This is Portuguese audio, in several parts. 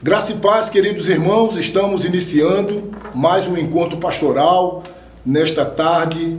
Graça e paz, queridos irmãos, estamos iniciando mais um encontro pastoral nesta tarde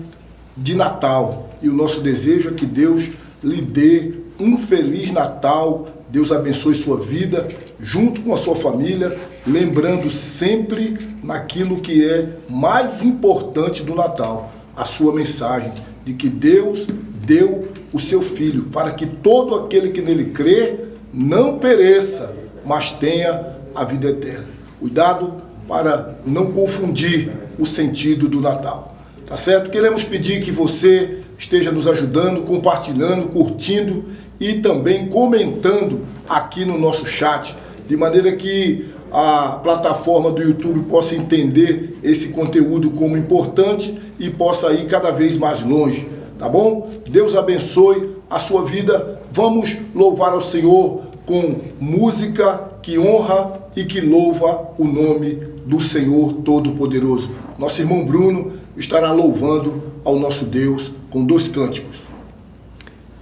de Natal. E o nosso desejo é que Deus lhe dê um Feliz Natal, Deus abençoe sua vida, junto com a sua família, lembrando sempre naquilo que é mais importante do Natal, a sua mensagem de que Deus deu o seu Filho, para que todo aquele que nele crê não pereça, mas tenha a vida eterna. Cuidado para não confundir o sentido do Natal. Tá certo? Queremos pedir que você esteja nos ajudando, compartilhando, curtindo e também comentando aqui no nosso chat, de maneira que a plataforma do YouTube possa entender esse conteúdo como importante e possa ir cada vez mais longe. Tá bom? Deus abençoe a sua vida. Vamos louvar ao Senhor com música que honra e que louva o nome do Senhor Todo-Poderoso. Nosso irmão Bruno estará louvando ao nosso Deus com 2 cânticos.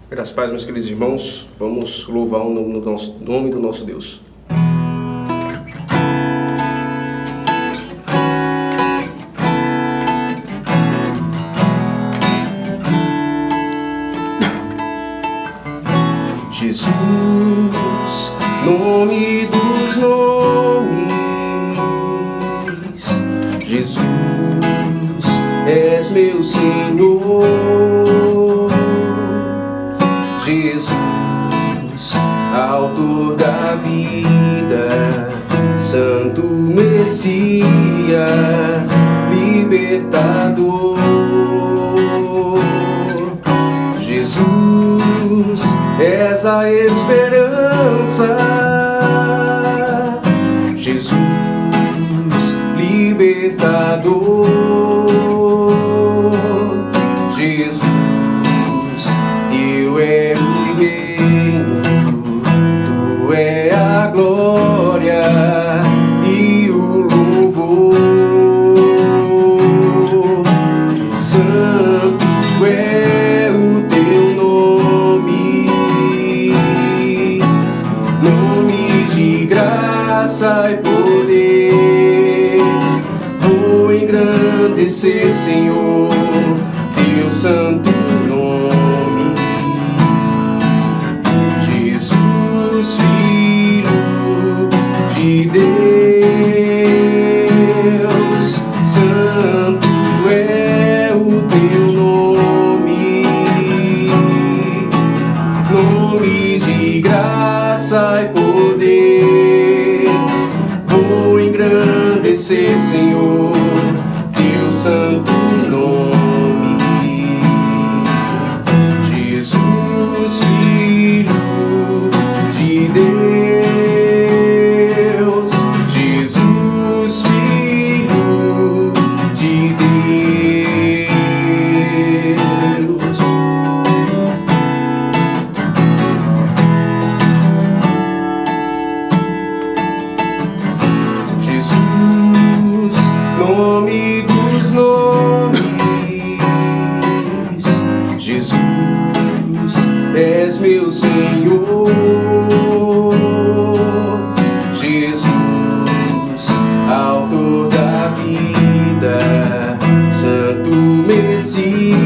Graças a Deus, meus queridos irmãos, vamos louvar o nome do nosso Deus. Jesus, nome dos nomes, Jesus, és meu Senhor, Jesus, autor da vida, Santo Messias, libertador, Jesus, és a esperança, Jesus, libertador, Jesus, teu é o reino, tu é a glória e o louvor, santo é o teu nome, nome de graça e poder. Vou engrandecer, Senhor, teu santo nome. Jesus, Filho de Deus, santo é o teu nome, nome de graça e poder. Vou engrandecer, Senhor, teu santo nome. Jesus, Filho de Deus, Jesus, Filho de Deus. Jesus, nome dos nomes, Jesus, és meu Senhor, Jesus, autor da vida, Santo Messias,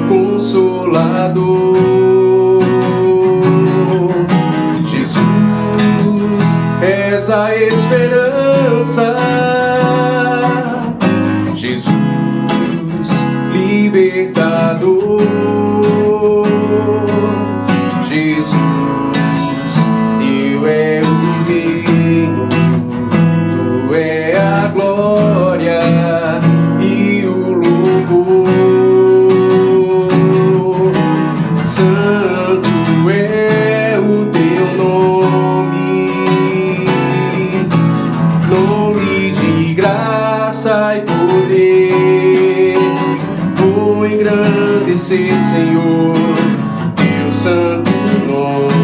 Consolador, Jesus, és a esperança, Jesus, libertador, Jesus, teu é o reino, tu é a glória e o louvor, santo é o teu nome, nome de graça e poder. Vou engrandecer, Senhor, teu santo nome.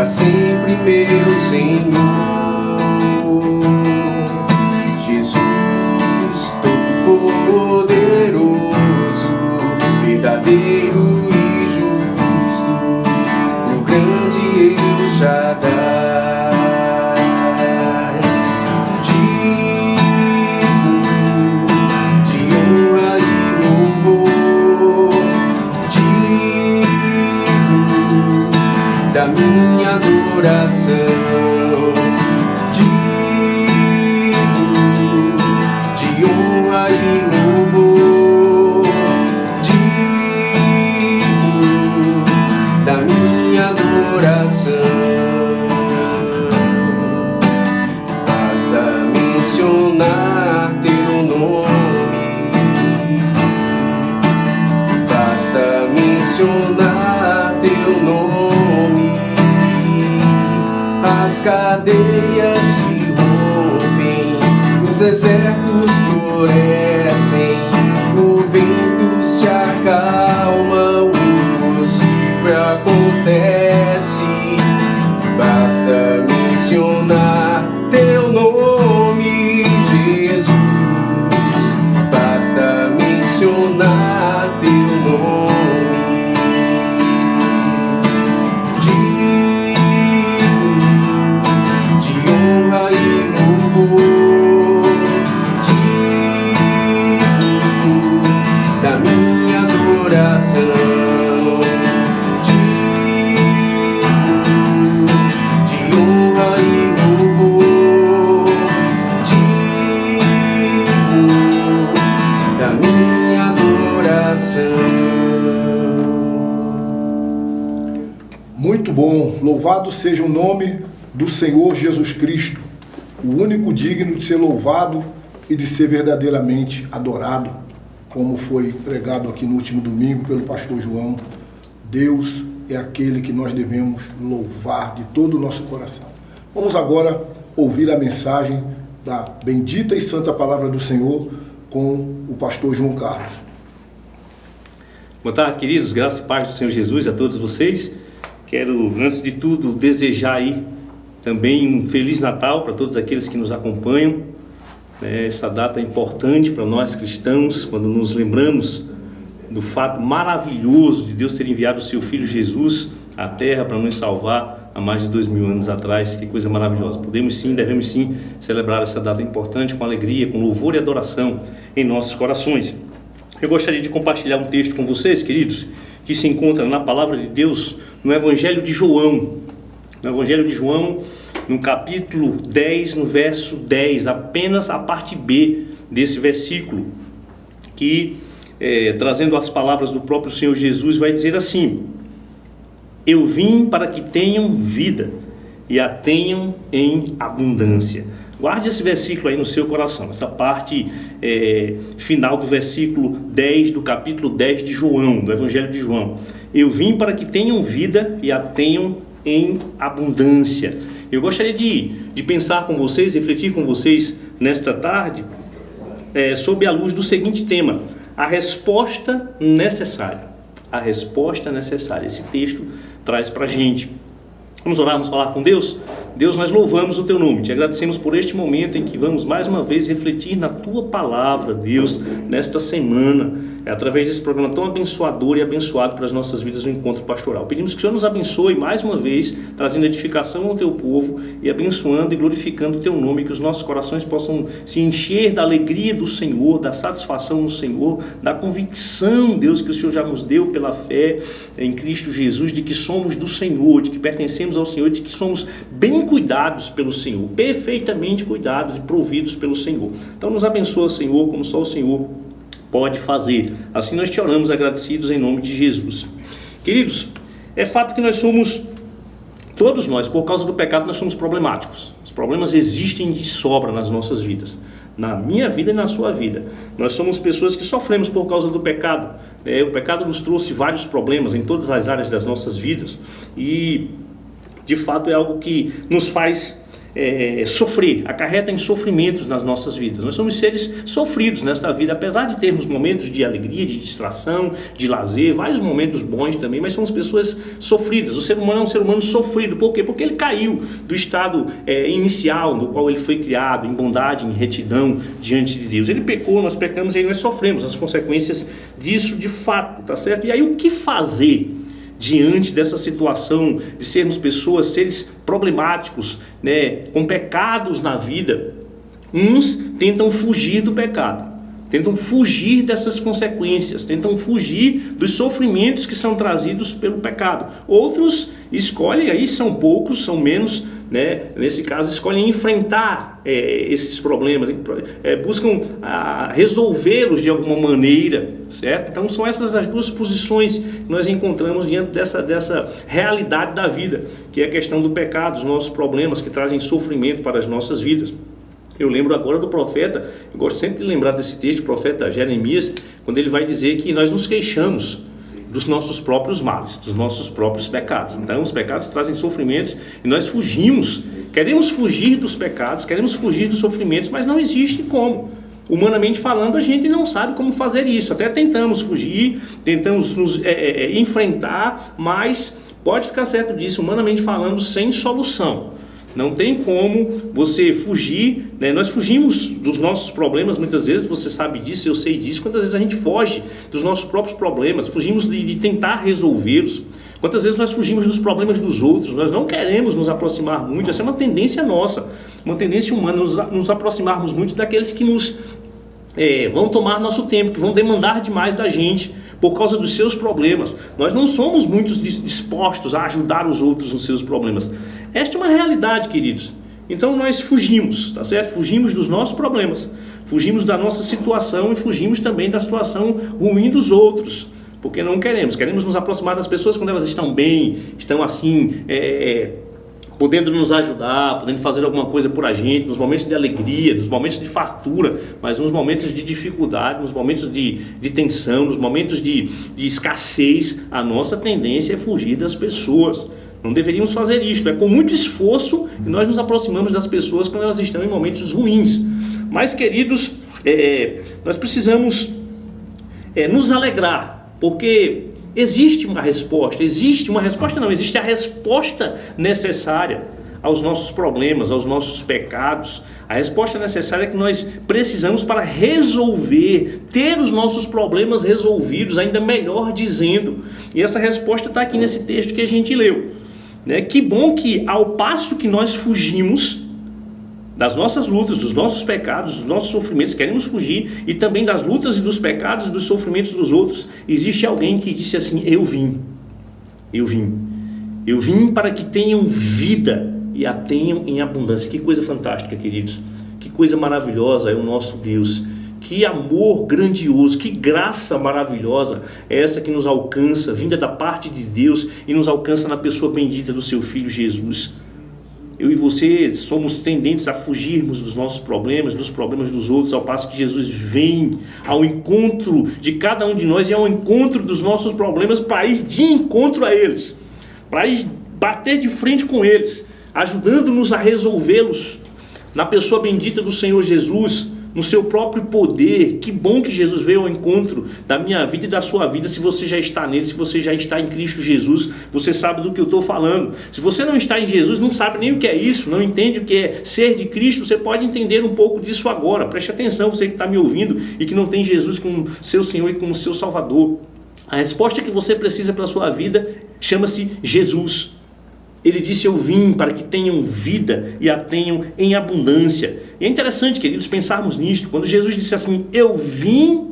para sempre, meu Senhor. Jesus Todo-Poderoso, verdadeiro e justo, o grande El Shaddai, digno de honra e louvor, digno da minha adoração, digno de honra e louvor, digno da minha adoração. Basta mencionar teu nome, basta mencionar teu nome, as cadeias se rompem, os exércitos florescem, o vento se acalma, o impossível acontece. Basta mencionar teu nome, Jesus, basta mencionar teu nome, digno de honra e louvor, digno da minha adoração, digno de honra e louvor, digno da minha adoração. Muito bom, louvado seja o nome do Senhor Jesus Cristo, o único digno de ser louvado e de ser verdadeiramente adorado, como foi pregado aqui no último domingo pelo pastor João. Deus é aquele que nós devemos louvar de todo o nosso coração. Vamos agora ouvir a mensagem da bendita e santa palavra do Senhor com o pastor João Carlos. Boa tarde, queridos, graças e paz do Senhor Jesus a todos vocês. Quero, antes de tudo, desejar aí também um Feliz Natal para todos aqueles que nos acompanham. Essa data é importante para nós cristãos, quando nos lembramos do fato maravilhoso de Deus ter enviado o seu Filho Jesus à Terra para nos salvar há mais de 2000 anos atrás. Que coisa maravilhosa. Podemos sim, devemos sim celebrar essa data importante com alegria, com louvor e adoração em nossos corações. Eu gostaria de compartilhar um texto com vocês, queridos, que se encontra na Palavra de Deus, no Evangelho de João. No Evangelho de João, no capítulo 10, no verso 10, apenas a parte B desse versículo, que, trazendo as palavras do próprio Senhor Jesus, vai dizer assim: eu vim para que tenham vida e a tenham em abundância. Guarde esse versículo aí no seu coração, essa parte final do versículo 10 do capítulo 10 de João, do Evangelho de João. Eu vim para que tenham vida e a tenham em abundância. Eu gostaria de pensar com vocês, refletir com vocês nesta tarde, sob a luz do seguinte tema: a resposta necessária. A resposta necessária. Esse texto traz para a gente. Vamos orar, vamos falar com Deus? Deus, nós louvamos o Teu nome, Te agradecemos por este momento em que vamos mais uma vez refletir na Tua Palavra, Deus, nesta semana, através desse programa tão abençoador e abençoado para as nossas vidas no Encontro Pastoral. Pedimos que o Senhor nos abençoe mais uma vez, trazendo edificação ao Teu povo e abençoando e glorificando o Teu nome, que os nossos corações possam se encher da alegria do Senhor, da satisfação no Senhor, da convicção, Deus, que o Senhor já nos deu pela fé em Cristo Jesus, de que somos do Senhor, de que pertencemos ao Senhor, de que somos bem cuidados pelo Senhor, perfeitamente cuidados e providos pelo Senhor. Então nos abençoa, Senhor, como só o Senhor pode fazer. Assim nós te oramos agradecidos em nome de Jesus. Queridos, é fato que nós somos, todos nós, por causa do pecado, nós somos problemáticos. Os problemas existem de sobra nas nossas vidas, na minha vida e na sua vida. Nós somos pessoas que sofremos por causa do pecado. O pecado nos trouxe vários problemas em todas as áreas das nossas vidas e, de fato, é algo que nos faz sofrer, acarreta em sofrimentos nas nossas vidas. Nós somos seres sofridos nesta vida, apesar de termos momentos de alegria, de distração, de lazer, vários momentos bons também, mas somos pessoas sofridas. O ser humano é um ser humano sofrido. Por quê? Porque ele caiu do estado inicial do qual ele foi criado, em bondade, em retidão diante de Deus. Ele pecou, nós pecamos e aí nós sofremos as consequências disso de fato, tá certo? E aí o que fazer diante dessa situação de sermos pessoas, seres problemáticos, né, com pecados na vida? Uns tentam fugir do pecado, tentam fugir dessas consequências, tentam fugir dos sofrimentos que são trazidos pelo pecado. Outros escolhem, aí são poucos, são menos, né, nesse caso, escolhem enfrentar esses problemas, buscam resolvê-los de alguma maneira, certo? Então são essas as duas posições que nós encontramos diante dessa realidade da vida, que é a questão do pecado, os nossos problemas que trazem sofrimento para as nossas vidas. Eu lembro agora do profeta, eu gosto sempre de lembrar desse texto, o profeta Jeremias, quando ele vai dizer que nós nos queixamos dos nossos próprios males, dos nossos próprios pecados. Então os pecados trazem sofrimentos e nós fugimos, queremos fugir dos pecados, queremos fugir dos sofrimentos, mas não existe como. Humanamente falando, a gente não sabe como fazer isso. Até tentamos fugir, tentamos nos enfrentar, mas pode ficar certo disso, humanamente falando, sem solução. Não tem como você fugir, né? Nós fugimos dos nossos problemas muitas vezes, você sabe disso, eu sei disso. Quantas vezes a gente foge dos nossos próprios problemas, fugimos de tentar resolvê-los. Quantas vezes nós fugimos dos problemas dos outros, nós não queremos nos aproximar muito, essa é uma tendência nossa, uma tendência humana, nos aproximarmos muito daqueles que nos vão tomar nosso tempo, que vão demandar demais da gente, por causa dos seus problemas. Nós não somos muito dispostos a ajudar os outros nos seus problemas. Esta é uma realidade, queridos. Então nós fugimos, tá certo? Fugimos dos nossos problemas, fugimos da nossa situação e fugimos também da situação ruim dos outros, porque não queremos nos aproximar das pessoas quando elas estão bem, estão assim, podendo nos ajudar, podendo fazer alguma coisa por a gente, nos momentos de alegria, nos momentos de fartura, mas nos momentos de dificuldade, nos momentos de tensão, nos momentos de escassez, a nossa tendência é fugir das pessoas. Não deveríamos fazer isto, é com muito esforço que nós nos aproximamos das pessoas quando elas estão em momentos ruins. Mas, queridos, nós precisamos nos alegrar, porque existe a resposta necessária aos nossos problemas, aos nossos pecados. A resposta necessária que nós precisamos para resolver, ter os nossos problemas resolvidos, ainda melhor dizendo. E essa resposta está aqui nesse texto que a gente leu. Né? Que bom que ao passo que nós fugimos das nossas lutas, dos nossos pecados, dos nossos sofrimentos, queremos fugir, e também das lutas e dos pecados e dos sofrimentos dos outros, existe alguém que disse assim: eu vim para que tenham vida e a tenham em abundância. Que coisa fantástica, queridos, que coisa maravilhosa é o nosso Deus, que amor grandioso, que graça maravilhosa é essa que nos alcança, vinda da parte de Deus, e nos alcança na pessoa bendita do seu Filho Jesus. Eu e você somos tendentes a fugirmos dos nossos problemas, dos problemas dos outros, ao passo que Jesus vem ao encontro de cada um de nós e ao encontro dos nossos problemas, para ir de encontro a eles, para ir bater de frente com eles, ajudando-nos a resolvê-los na pessoa bendita do Senhor Jesus, no seu próprio poder. Que bom que Jesus veio ao encontro da minha vida e da sua vida. Se você já está nele, se você já está em Cristo Jesus, você sabe do que eu estou falando. Se você não está em Jesus, não sabe nem o que é isso, não entende o que é ser de Cristo, você pode entender um pouco disso agora. Preste atenção, você que está me ouvindo e que não tem Jesus como seu Senhor e como seu Salvador. A resposta que você precisa para a sua vida chama-se Jesus. Ele disse: eu vim para que tenham vida e a tenham em abundância. E é interessante, queridos, pensarmos nisto. Quando Jesus disse assim: eu vim,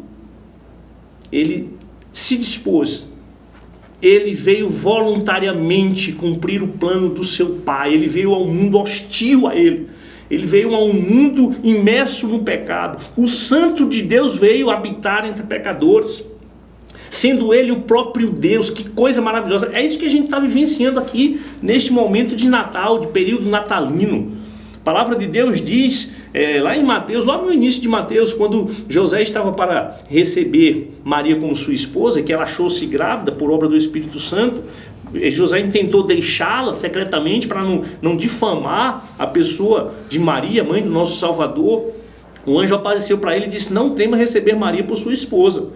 ele se dispôs. Ele veio voluntariamente cumprir o plano do seu Pai. Ele veio ao mundo hostil a ele. Ele veio a um mundo imerso no pecado. O Santo de Deus veio habitar entre pecadores, sendo ele o próprio Deus. Que coisa maravilhosa. É isso que a gente está vivenciando aqui neste momento de Natal, de período natalino. A palavra de Deus diz Lá em Mateus, logo no início de Mateus, quando José estava para receber Maria como sua esposa, que ela achou-se grávida por obra do Espírito Santo, José tentou deixá-la secretamente para não difamar a pessoa de Maria, mãe do nosso Salvador. O anjo apareceu para ele e disse: não tema receber Maria por sua esposa,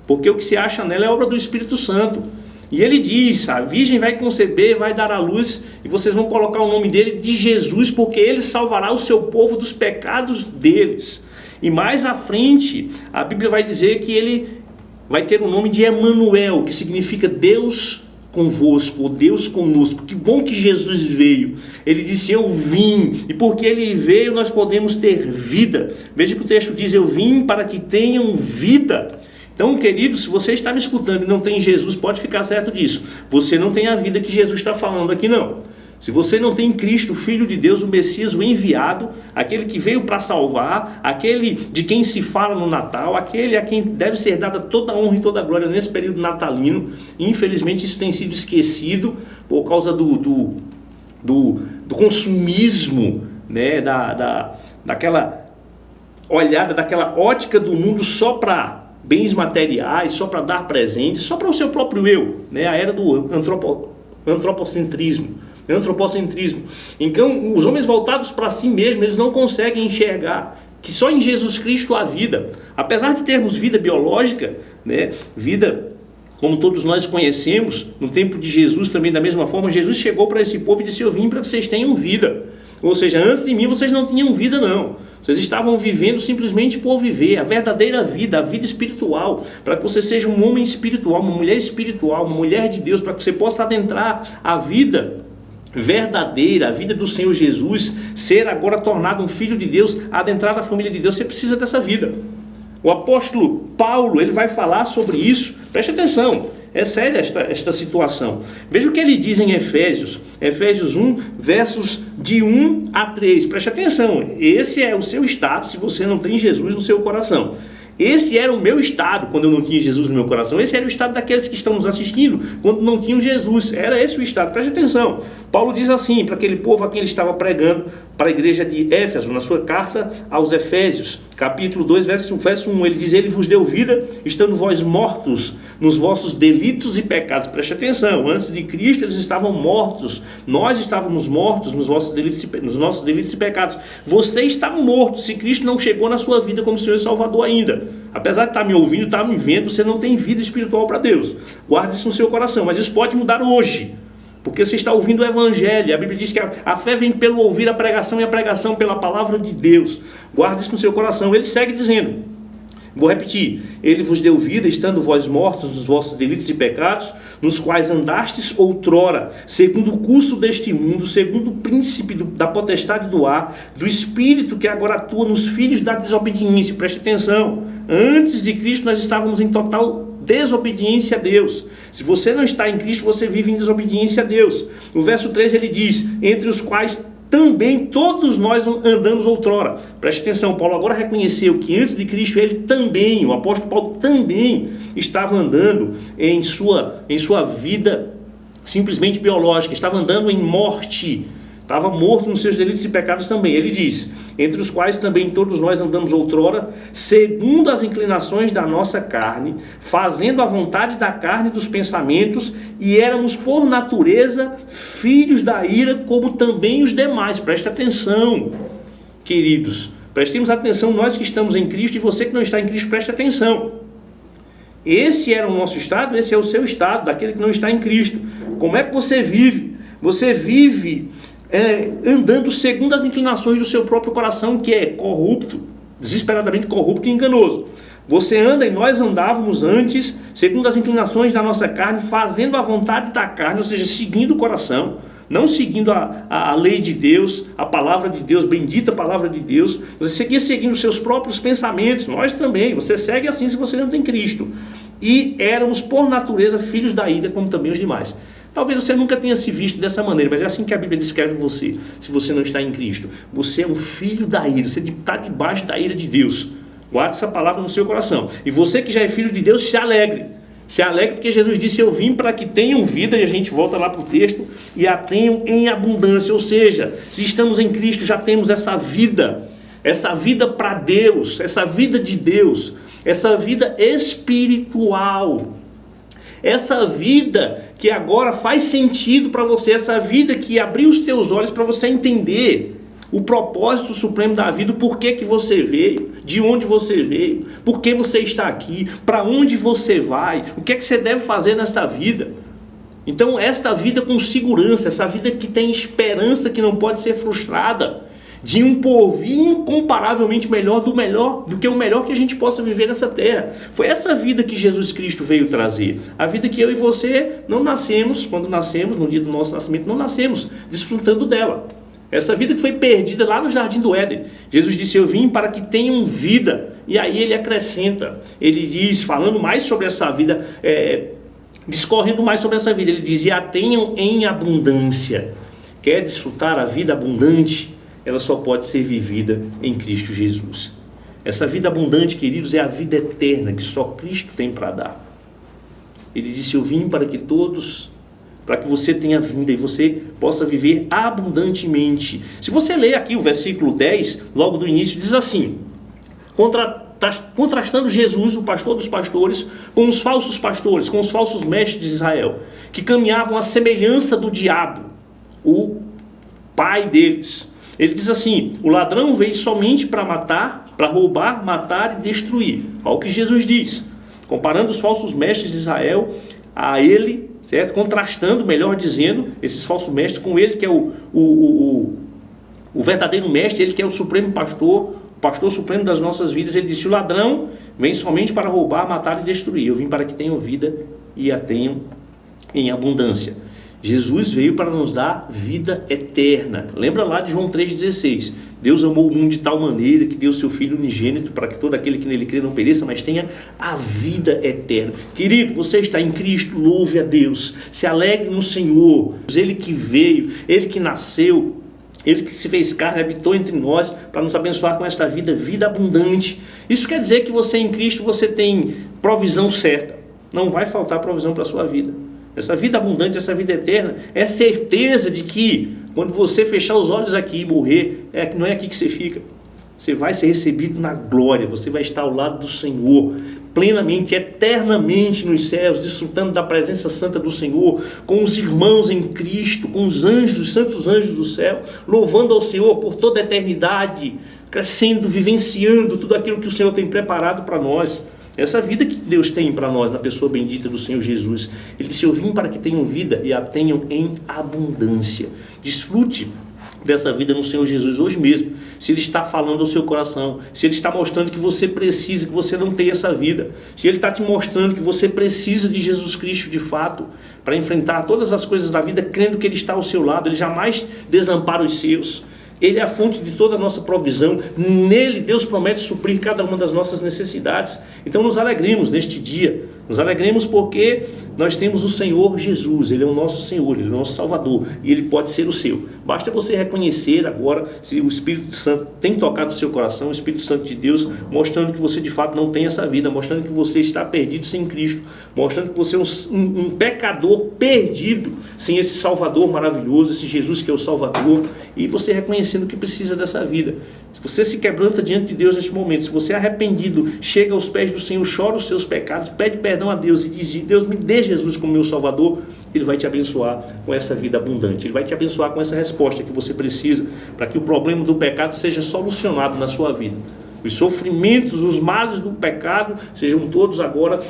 porque o que se acha nela é obra do Espírito Santo. E ele diz: a virgem vai conceber, vai dar à luz, e vocês vão colocar o nome dele de Jesus, porque ele salvará o seu povo dos pecados deles. E mais à frente, a Bíblia vai dizer que ele vai ter o nome de Emanuel, que significa Deus convosco, ou Deus conosco. Que bom que Jesus veio. Ele disse: eu vim, e porque ele veio nós podemos ter vida. Veja que o texto diz: eu vim para que tenham vida. Então, querido, se você está me escutando e não tem Jesus, pode ficar certo disso. Você não tem a vida que Jesus está falando aqui, não. Se você não tem Cristo, o Filho de Deus, o Messias, o enviado, aquele que veio para salvar, aquele de quem se fala no Natal, aquele a quem deve ser dada toda a honra e toda a glória nesse período natalino, infelizmente isso tem sido esquecido por causa do consumismo, né, daquela olhada, daquela ótica do mundo só para bens materiais, só para dar presentes, só para o seu próprio eu, né? A era do antropocentrismo. Então, os homens voltados para si mesmos, eles não conseguem enxergar que só em Jesus Cristo há vida. Apesar de termos vida biológica, né? Vida como todos nós conhecemos, no tempo de Jesus também da mesma forma, Jesus chegou para esse povo e disse: eu vim para que vocês tenham vida. Ou seja, antes de mim vocês não tinham vida, não. Vocês estavam vivendo simplesmente por viver a verdadeira vida, a vida espiritual, para que você seja um homem espiritual, uma mulher espiritual, uma mulher de Deus, para que você possa adentrar a vida verdadeira, a vida do Senhor Jesus, ser agora tornado um filho de Deus, adentrar na família de Deus. Você precisa dessa vida. O apóstolo Paulo, ele vai falar sobre isso. Preste atenção, é séria esta situação. Veja o que ele diz em Efésios 1, versos de 1 a 3. Preste atenção, esse é o seu estado se você não tem Jesus no seu coração. Esse era o meu estado quando eu não tinha Jesus no meu coração. Esse era o estado daqueles que estão nos assistindo quando não tinham Jesus. Era esse o estado. Preste atenção. Paulo diz assim para aquele povo a quem ele estava pregando, para a igreja de Éfeso, na sua carta aos Efésios, capítulo 2, verso 1. Ele diz: ele vos deu vida, estando vós mortos nos vossos delitos e pecados. Preste atenção. Antes de Cristo eles estavam mortos. Nós estávamos mortos nos nossos delitos e pecados. Você está morto se Cristo não chegou na sua vida como Senhor e Salvador ainda. Apesar de estar me ouvindo, estar me vendo, você não tem vida espiritual para Deus. Guarde isso no seu coração. Mas isso pode mudar hoje, porque você está ouvindo o Evangelho. A Bíblia diz que a fé vem pelo ouvir a pregação, e a pregação pela palavra de Deus. Guarde isso no seu coração. Ele segue dizendo, vou repetir: ele vos deu vida, estando vós mortos nos vossos delitos e pecados, nos quais andastes outrora, segundo o curso deste mundo, segundo o príncipe da potestade do ar, do espírito que agora atua nos filhos da desobediência. Preste atenção, antes de Cristo nós estávamos em total desobediência a Deus. Se você não está em Cristo, você vive em desobediência a Deus. No verso 3 ele diz: entre os quais também todos nós andamos outrora. Preste atenção, Paulo agora reconheceu que antes de Cristo ele também, o apóstolo Paulo também estava andando em sua vida simplesmente biológica, estava andando em morte, estava morto nos seus delitos e pecados também. Ele diz: entre os quais também todos nós andamos outrora, segundo as inclinações da nossa carne, fazendo a vontade da carne e dos pensamentos, e éramos por natureza filhos da ira, como também os demais. Preste atenção, queridos, prestemos atenção, nós que estamos em Cristo, e você que não está em Cristo, preste atenção. Esse era o nosso estado, esse é o seu estado, daquele que não está em Cristo. Como é que você vive? Você vive andando segundo as inclinações do seu próprio coração, que é corrupto, desesperadamente corrupto e enganoso. Você anda, e nós andávamos antes, segundo as inclinações da nossa carne, fazendo a vontade da carne, ou seja, seguindo o coração, não seguindo a lei de Deus, a palavra de Deus, bendita palavra de Deus. Você seguia seguindo os seus próprios pensamentos, nós também. Você segue assim se você não tem Cristo. E éramos por natureza filhos da ira, como também os demais. Talvez você nunca tenha se visto dessa maneira, mas é assim que a Bíblia descreve você, se você não está em Cristo. Você é um filho da ira, você está debaixo da ira de Deus. Guarde essa palavra no seu coração. E você que já é filho de Deus, se alegre. Se alegre porque Jesus disse: eu vim para que tenham vida, e a gente volta lá para o texto, e a tenham em abundância. Ou seja, se estamos em Cristo, já temos essa vida. essa vida para Deus, essa vida de Deus, essa vida espiritual, essa vida que agora faz sentido para você, essa vida que abriu os teus olhos para você entender o propósito supremo da vida, o porquê que você veio, de onde você veio, por que você está aqui, para onde você vai, o que é que você deve fazer nesta vida. Então esta vida com segurança, essa vida que tem esperança, que não pode ser frustrada, de um porvir incomparavelmente melhor do que o melhor que a gente possa viver nessa terra. Foi essa vida que Jesus Cristo veio trazer. A vida que eu e você não nascemos, quando nascemos, no dia do nosso nascimento, não nascemos desfrutando dela. Essa vida que foi perdida lá no Jardim do Éden. Jesus disse, eu vim para que tenham vida. E aí ele acrescenta, ele diz, falando mais sobre essa vida, discorrendo mais sobre essa vida, ele diz, e a tenham em abundância. Quer desfrutar a vida abundante? Ela só pode ser vivida em Cristo Jesus. Essa vida abundante, queridos, é a vida eterna que só Cristo tem para dar. Ele disse, eu vim para que você tenha vida e você possa viver abundantemente. Se você ler aqui o versículo 10, logo do início, diz assim, contrastando Jesus, o pastor dos pastores, com os falsos pastores, com os falsos mestres de Israel, que caminhavam à semelhança do diabo, o pai deles. Ele diz assim, o ladrão veio somente para matar, para roubar, matar e destruir. Olha o que Jesus diz, comparando os falsos mestres de Israel a ele, certo? Contrastando, melhor dizendo, esses falsos mestres com ele que é o verdadeiro mestre, ele que é o supremo pastor, o pastor supremo das nossas vidas. Ele disse, o ladrão vem somente para roubar, matar e destruir. Eu vim para que tenham vida e a tenham em abundância. Jesus veio para nos dar vida eterna. Lembra lá de João 3,16. Deus amou o mundo de tal maneira que deu seu Filho unigênito para que todo aquele que nele crê não pereça, mas tenha a vida eterna. Querido, você está em Cristo, louve a Deus. Se alegre no Senhor. Ele que veio, Ele que nasceu, Ele que se fez carne, habitou entre nós para nos abençoar com esta vida abundante. Isso quer dizer que você em Cristo, você tem provisão certa. Não vai faltar provisão para a sua vida. Essa vida abundante, essa vida eterna, é certeza de que quando você fechar os olhos aqui e morrer, não é aqui que você fica. Você vai ser recebido na glória, você vai estar ao lado do Senhor, plenamente, eternamente nos céus, desfrutando da presença santa do Senhor, com os irmãos em Cristo, com os anjos, os santos anjos do céu, louvando ao Senhor por toda a eternidade, crescendo, vivenciando tudo aquilo que o Senhor tem preparado para nós. Essa vida que Deus tem para nós, na pessoa bendita do Senhor Jesus. Ele disse, eu vim para que tenham vida e a tenham em abundância. Desfrute dessa vida no Senhor Jesus hoje mesmo. Se Ele está falando ao seu coração, se Ele está mostrando que você precisa, que você não tem essa vida, se Ele está te mostrando que você precisa de Jesus Cristo de fato, para enfrentar todas as coisas da vida, crendo que Ele está ao seu lado, Ele jamais desampara os seus. Ele é a fonte de toda a nossa provisão. Nele Deus promete suprir cada uma das nossas necessidades. Então nos alegremos neste dia. Nos alegremos porque nós temos o Senhor Jesus. Ele é o nosso Senhor, Ele é o nosso Salvador. E Ele pode ser o seu. Basta você reconhecer agora se o Espírito Santo tem tocado o seu coração, o Espírito Santo de Deus, mostrando que você de fato não tem essa vida, mostrando que você está perdido sem Cristo, mostrando que você é um pecador perdido sem esse Salvador maravilhoso, esse Jesus que é o Salvador, e você reconhecendo que precisa dessa vida. Se você se quebranta diante de Deus neste momento, se você é arrependido, chega aos pés do Senhor, chora os seus pecados, pede perdão a Deus e diz, Deus me dê Jesus como meu Salvador, Ele vai te abençoar com essa vida abundante. Ele vai te abençoar com essa resposta que você precisa para que o problema do pecado seja solucionado na sua vida. Os sofrimentos, os males do pecado sejam todos agora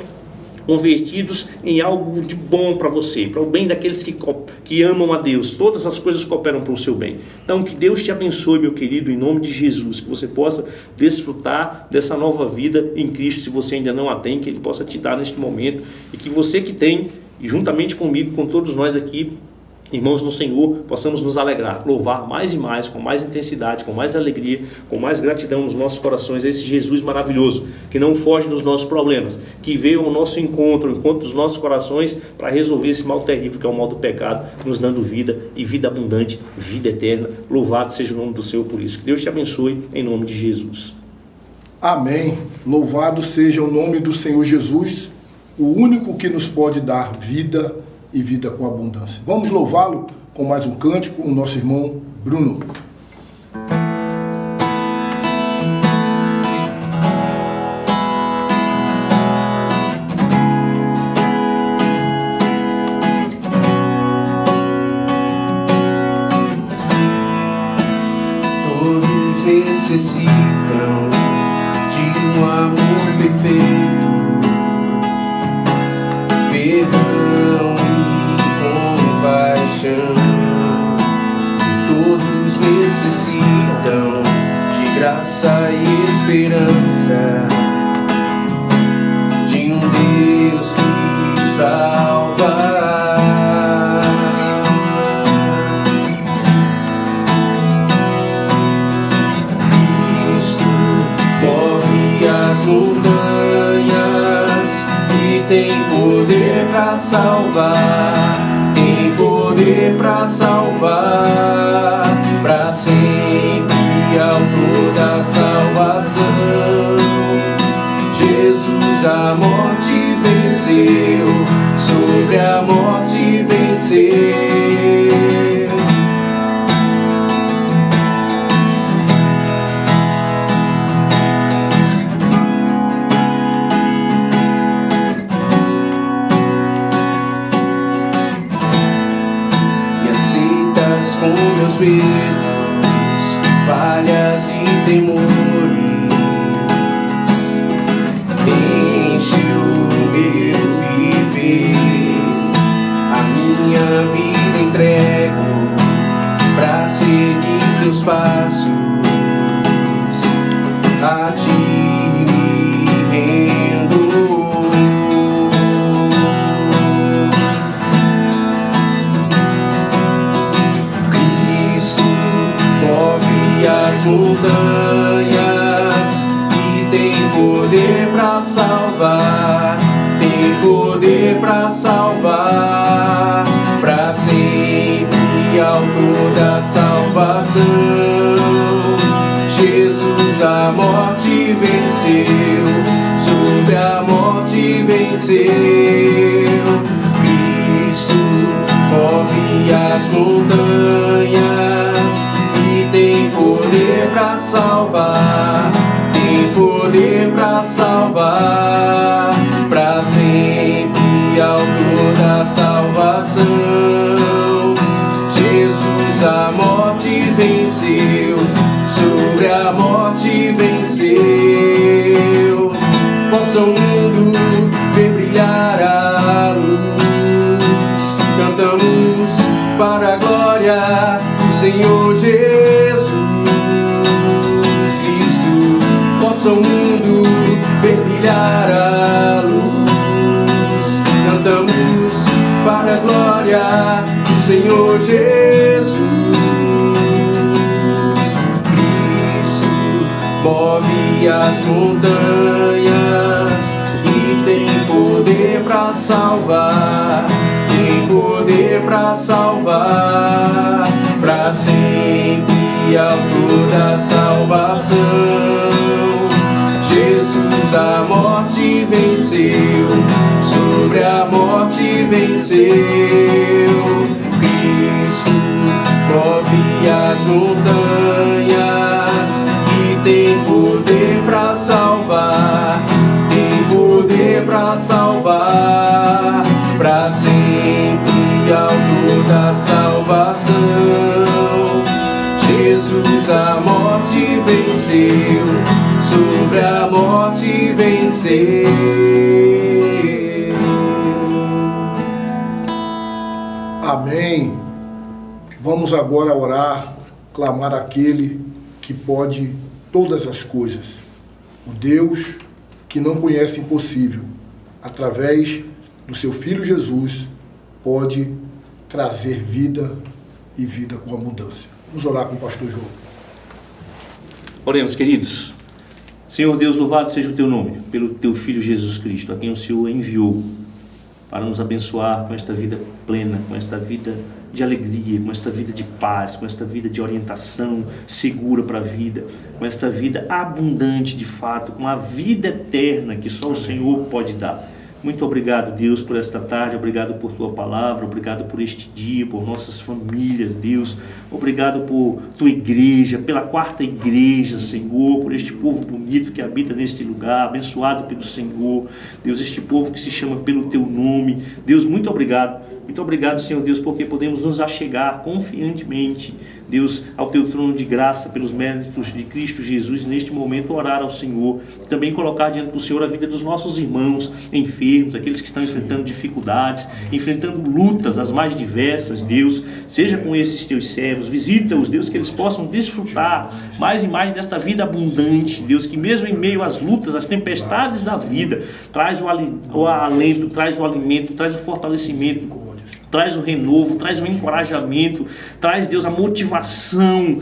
convertidos em algo de bom para você, para o bem daqueles que amam a Deus. Todas as coisas cooperam para o seu bem. Então que Deus te abençoe, meu querido, em nome de Jesus, que você possa desfrutar dessa nova vida em Cristo, se você ainda não a tem, que Ele possa te dar neste momento, e que você que tem, e juntamente comigo, com todos nós aqui, irmãos no Senhor, possamos nos alegrar, louvar mais e mais, com mais intensidade, com mais alegria, com mais gratidão nos nossos corações a esse Jesus maravilhoso, que não foge dos nossos problemas, que veio ao nosso encontro dos nossos corações para resolver esse mal terrível que é o mal do pecado, nos dando vida e vida abundante, vida eterna. Louvado seja o nome do Senhor por isso. Que Deus te abençoe em nome de Jesus. Amém. Louvado seja o nome do Senhor Jesus, o único que nos pode dar vida e vida com abundância. Vamos louvá-lo com mais um cântico, o nosso irmão Bruno. necessitam de um amor perfeito, perdão e compaixão. Todos necessitam de graça e esperança, de um Deus que salva. Cristo move as montanhas e tem poder para salvar, tem poder para salvar, para sempre, autor da salvação. Jesus a morte venceu, sobre a morte venceu. Me aceitas com meus medos, falhas e temores, enche o meu viver, a minha vida entrego pra seguir teus passos, a ti me rendo. Cristo move as montanhas e tem poder pra salvar, tem poder pra salvar, pra sempre, autor da salvação. Jesus a morte venceu, sobre a morte venceu. Cristo move as montanhas e tem poder pra salvar, tem poder pra salvar, pra sempre, autor da salvação. Jesus a morte venceu, sobre a morte venceu. Possa o mundo ver brilhar a luz, cantamos para a glória do Senhor Jesus. Possa o mundo ver brilhar a luz, cantamos para a glória do Senhor Jesus. Cristo move as montanhas e tem poder pra salvar, tem poder pra salvar, pra sempre, autor da salvação. Jesus a morte venceu, sobre a morte venceu. Cristo move as montanhas e tem poder pra salvar, tem poder pra salvar, pra sempre, autor da salvação. Jesus a morte venceu, sobre a morte venceu. Amém. Vamos agora orar, clamar aquele que pode todas as coisas, o Deus que não conhece impossível, através do seu Filho Jesus, pode trazer vida e vida com abundância. Vamos orar com o pastor João. Oremos, queridos. Senhor Deus, louvado seja o teu nome, pelo teu Filho Jesus Cristo, a quem o Senhor enviou para nos abençoar com esta vida plena, com esta vida de alegria, com esta vida de paz, com esta vida de orientação segura para a vida, com esta vida abundante de fato, com a vida eterna que só o Senhor pode dar. Muito obrigado, Deus, por esta tarde, obrigado por tua palavra, obrigado por este dia, por nossas famílias, Deus, obrigado por tua igreja, pela quarta igreja, Senhor, por este povo bonito que habita neste lugar, abençoado pelo Senhor, Deus, este povo que se chama pelo teu nome, Deus, muito obrigado Muito obrigado, Senhor Deus, porque podemos nos achegar confiantemente, Deus, ao teu trono de graça, pelos méritos de Cristo Jesus, neste momento orar ao Senhor, também colocar diante do Senhor a vida dos nossos irmãos enfermos, aqueles que estão enfrentando dificuldades, enfrentando lutas as mais diversas, Deus, seja com esses teus servos, visita-os, Deus, que eles possam desfrutar mais e mais desta vida abundante, Deus, que mesmo em meio às lutas, às tempestades da vida, traz o alento, traz o alimento, traz o fortalecimento, traz o renovo, traz o encorajamento, traz, Deus, a motivação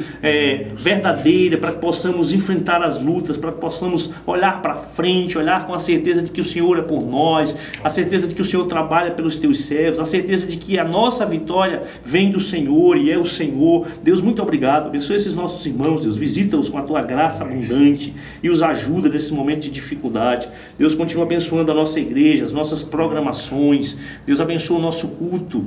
verdadeira para que possamos enfrentar as lutas, para que possamos olhar para frente, olhar com a certeza de que o Senhor é por nós, a certeza de que o Senhor trabalha pelos teus servos, a certeza de que a nossa vitória vem do Senhor e é o Senhor. Deus, muito obrigado. Abençoa esses nossos irmãos, Deus, visita-os com a tua graça abundante e os ajuda nesse momento de dificuldade. Deus, continua abençoando a nossa igreja, as nossas programações. Deus, abençoa o nosso culto,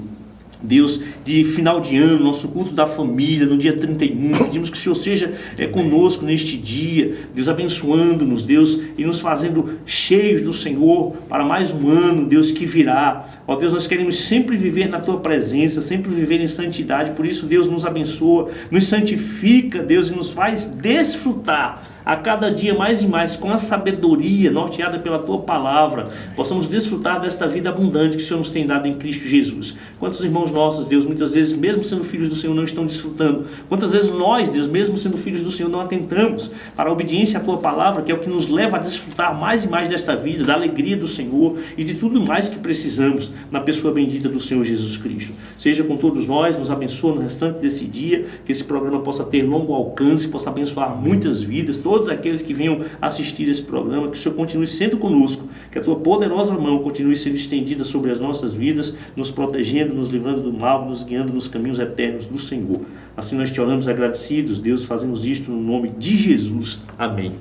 Deus, de final de ano, nosso culto da família, no dia 31, pedimos que o Senhor seja conosco neste dia, Deus, abençoando-nos, Deus, e nos fazendo cheios do Senhor para mais um ano, Deus, que virá. Ó Deus, nós queremos sempre viver na Tua presença, sempre viver em santidade, por isso, Deus, nos abençoa, nos santifica, Deus, e nos faz desfrutar a cada dia mais e mais, com a sabedoria norteada pela Tua palavra, possamos desfrutar desta vida abundante que o Senhor nos tem dado em Cristo Jesus. Quantos irmãos nossos, Deus, muitas vezes, mesmo sendo filhos do Senhor, não estão desfrutando? Quantas vezes nós, Deus, mesmo sendo filhos do Senhor, não atentamos para a obediência à Tua palavra, que é o que nos leva a desfrutar mais e mais desta vida, da alegria do Senhor e de tudo mais que precisamos na pessoa bendita do Senhor Jesus Cristo. Seja com todos nós, nos abençoa no restante desse dia, que esse programa possa ter longo alcance, possa abençoar muitas vidas, todos aqueles que venham assistir esse programa, que o Senhor continue sendo conosco, que a Tua poderosa mão continue sendo estendida sobre as nossas vidas, nos protegendo, nos livrando do mal, nos guiando nos caminhos eternos do Senhor. Assim nós te oramos agradecidos, Deus, fazemos isto no nome de Jesus. Amém.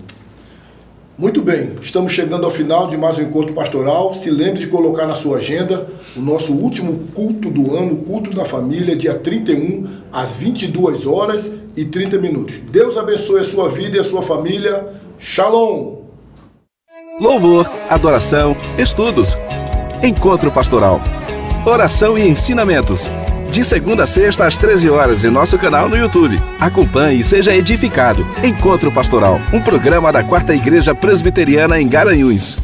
Muito bem, estamos chegando ao final de mais um encontro pastoral. Se lembre de colocar na sua agenda o nosso último culto do ano, o culto da família, dia 31, às 22h30. Deus abençoe a sua vida e a sua família. Shalom! Louvor, adoração, estudos. Encontro pastoral. Oração e ensinamentos. De segunda a sexta às 13 horas em nosso canal no YouTube. Acompanhe e seja edificado. Encontro Pastoral, um programa da 4ª Igreja Presbiteriana em Garanhuns.